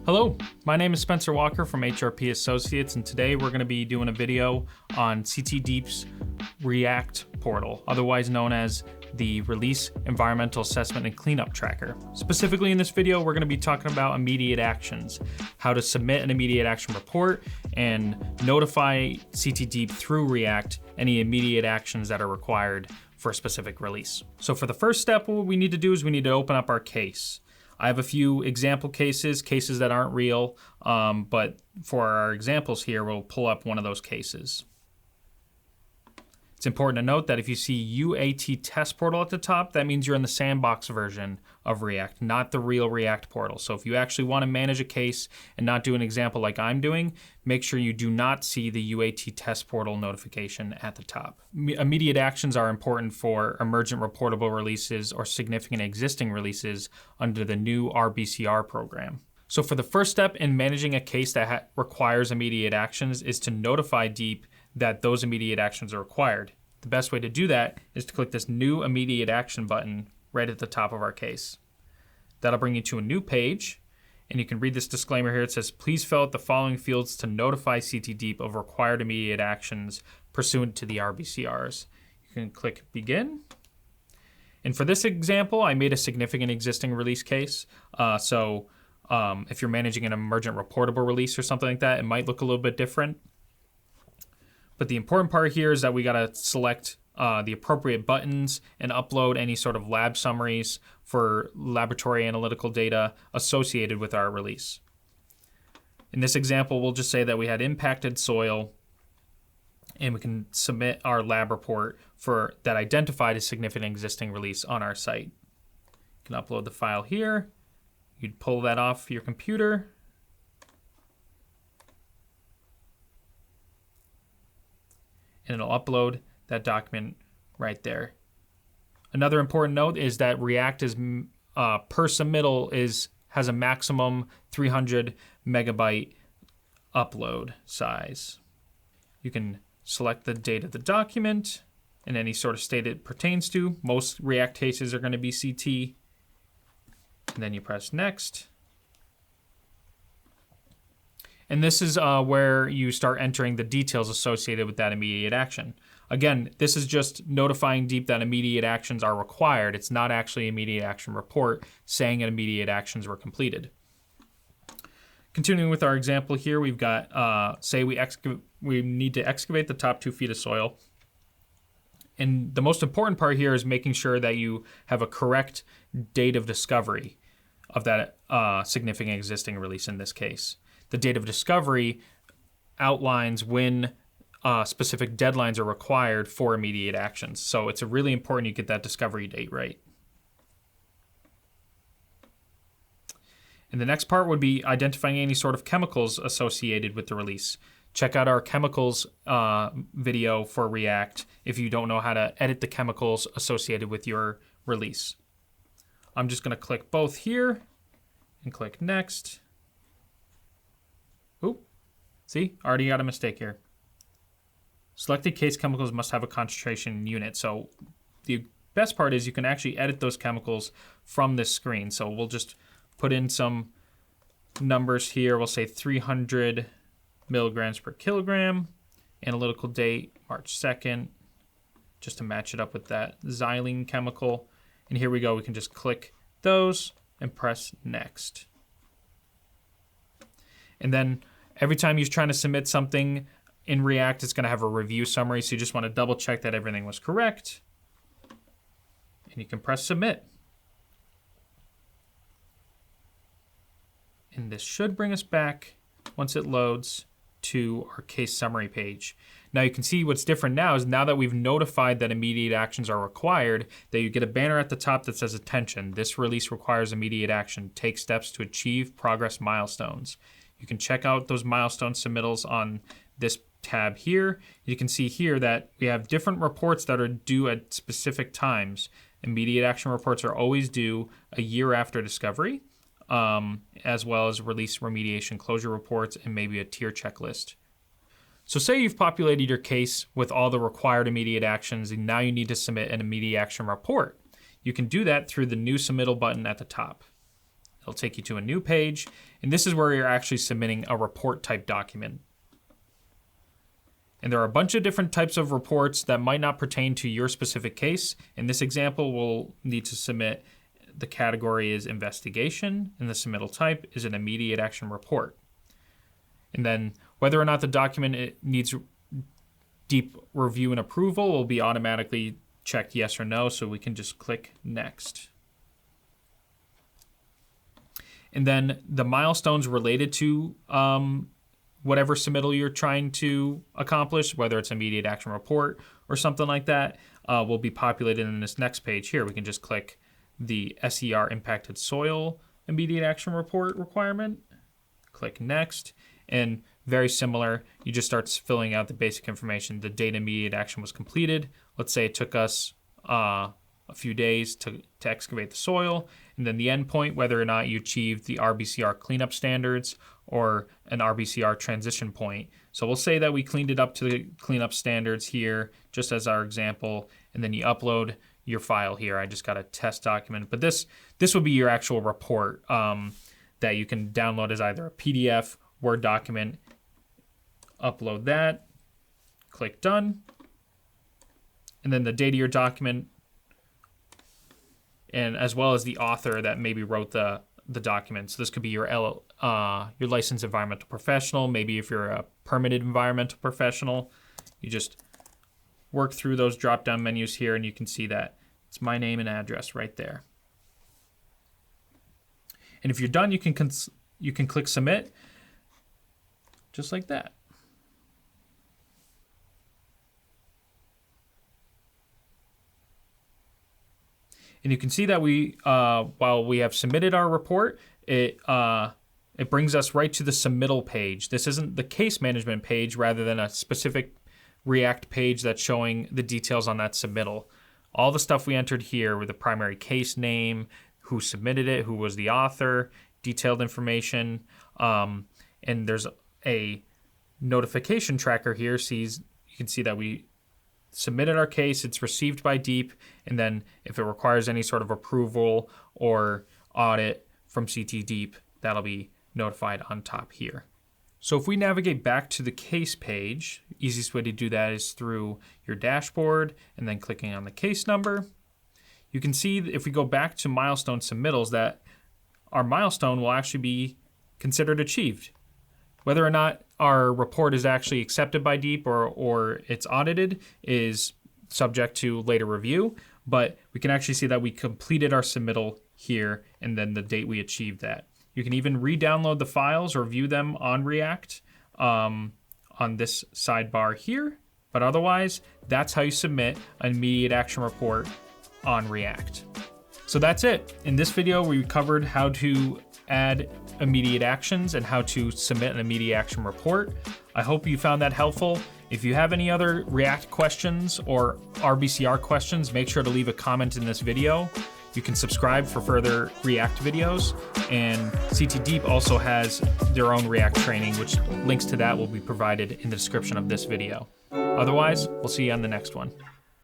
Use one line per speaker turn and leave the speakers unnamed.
Hello, my name is Spencer Walker from HRP Associates, and today we're going to be doing a video on CT Deep's React portal, otherwise known as the Release Environmental Assessment and Cleanup Tracker. Specifically in this video, we're going to be talking about immediate actions, how to submit an immediate action report, and notify CT Deep through React any immediate actions that are required for a specific release. So for the first step, what we need to do is we need to open up our case. I have a few example cases that aren't real, but for our examples here, we'll pull up one of those cases. It's important to note that if you see UAT test portal at the top, that means you're in the sandbox version of React, not the real React portal. So if you actually want to manage a case and not do an example like I'm doing, make sure you do not see the UAT test portal notification at the top. Immediate actions are important for emergent reportable releases or significant existing releases under the new RBCR program. So for the first step in managing a case that requires immediate actions is to notify Deep that those immediate actions are required. The best way to do that is to click this new immediate action button right at the top of our case. That'll bring you to a new page, and you can read this disclaimer here. It says, please fill out the following fields to notify CT Deep of required immediate actions pursuant to the RBCRs. You can click begin. And for this example, I made a significant existing release case. If you're managing an emergent reportable release or something like that, it might look a little bit different. But the important part here is that we got to select the appropriate buttons and upload any sort of lab summaries for laboratory analytical data associated with our release. In this example, we'll just say that we had impacted soil, and we can submit our lab report for that identified a significant existing release on our site. You can upload the file here. You'd pull that off your computer. And it'll upload that document right there. Another important note is that React is per submittal has a maximum 300 megabyte upload size. You can select the date of the document and any sort of state it pertains to. Most React cases are going to be CT. And then you press next. And this is where you start entering the details associated with that immediate action. Again, this is just notifying Deep that immediate actions are required. It's not actually an immediate action report saying that immediate actions were completed. Continuing with our example here, we've got, say we need to excavate the top 2 feet of soil. And the most important part here is making sure that you have a correct date of discovery of that significant existing release in this case. The date of discovery outlines when specific deadlines are required for immediate actions. So it's really important you get that discovery date right. And the next part would be identifying any sort of chemicals associated with the release. Check out our chemicals video for React if you don't know how to edit the chemicals associated with your release. I'm just going to click both here and click next. Oop, see, already got a mistake here. Selected case chemicals must have a concentration unit. So the best part is you can actually edit those chemicals from this screen. So we'll just put in some numbers here. We'll say 300 milligrams per kilogram, analytical date, March 2nd, just to match it up with that xylene chemical. And here we go, we can just click those and press next. And then every time you're trying to submit something in React, it's going to have a review summary. So you just want to double check that everything was correct. And you can press submit. And this should bring us back, once it loads, to our case summary page. Now you can see what's different now is now that we've notified that immediate actions are required, that you get a banner at the top that says, attention, this release requires immediate action. Take steps to achieve progress milestones. You can check out those milestone submittals on this tab here. You can see here that we have different reports that are due at specific times. Immediate action reports are always due a year after discovery, as well as release remediation closure reports and maybe a tier checklist. So say you've populated your case with all the required immediate actions and now you need to submit an immediate action report. You can do that through the new submittal button at the top. It'll take you to a new page, and this is where you're actually submitting a report type document. And there are a bunch of different types of reports that might not pertain to your specific case. In this example, we'll need to submit, the category is investigation, and the submittal type is an immediate action report. And then whether or not the document needs deep review and approval will be automatically checked yes or no, so we can just click next. And then the milestones related to whatever submittal you're trying to accomplish, whether it's immediate action report or something like that, will be populated in this next page here. We can just click the SER impacted soil immediate action report requirement, click next, and very similar, you just start filling out the basic information. The date immediate action was completed. Let's say it took us a few days to excavate the soil, and then the endpoint, whether or not you achieved the RBCR cleanup standards or an RBCR transition point. So we'll say that we cleaned it up to the cleanup standards here, just as our example, and then you upload your file here. I just got a test document, but this will be your actual report that you can download as either a PDF, Word document, upload that, click done, and then the date of your document, and as well as the author that maybe wrote the document. So this could be your licensed environmental professional. Maybe if you're a permitted environmental professional, you just work through those drop-down menus here, and you can see that it's my name and address right there. And if you're done, you can click submit, just like that. And you can see that while we have submitted our report, it brings us right to the submittal page. This isn't the case management page, rather than a specific React page that's showing the details on that submittal. All the stuff we entered here with the primary case name, who submitted it, who was the author, detailed information, and there's a notification tracker here. You can see that we submitted our case, it's received by DEEP, and then if it requires any sort of approval or audit from CT DEEP, that'll be notified on top here. So if we navigate back to the case page, easiest way to do that is through your dashboard and then clicking on the case number. You can see if we go back to milestone submittals that our milestone will actually be considered achieved. Whether or not our report is actually accepted by DEEP or it's audited is subject to later review, but we can actually see that we completed our submittal here and then the date we achieved that. You can even re-download the files or view them on React on this sidebar here, but otherwise, that's how you submit an immediate action report on React. So that's it. In this video, we covered how to add immediate actions and how to submit an immediate action report. I hope you found that helpful. If you have any other React questions or RBCR questions, make sure to leave a comment in this video. You can subscribe for further React videos, and CT DEEP also has their own React training, which links to that will be provided in the description of this video. Otherwise, we'll see you on the next one.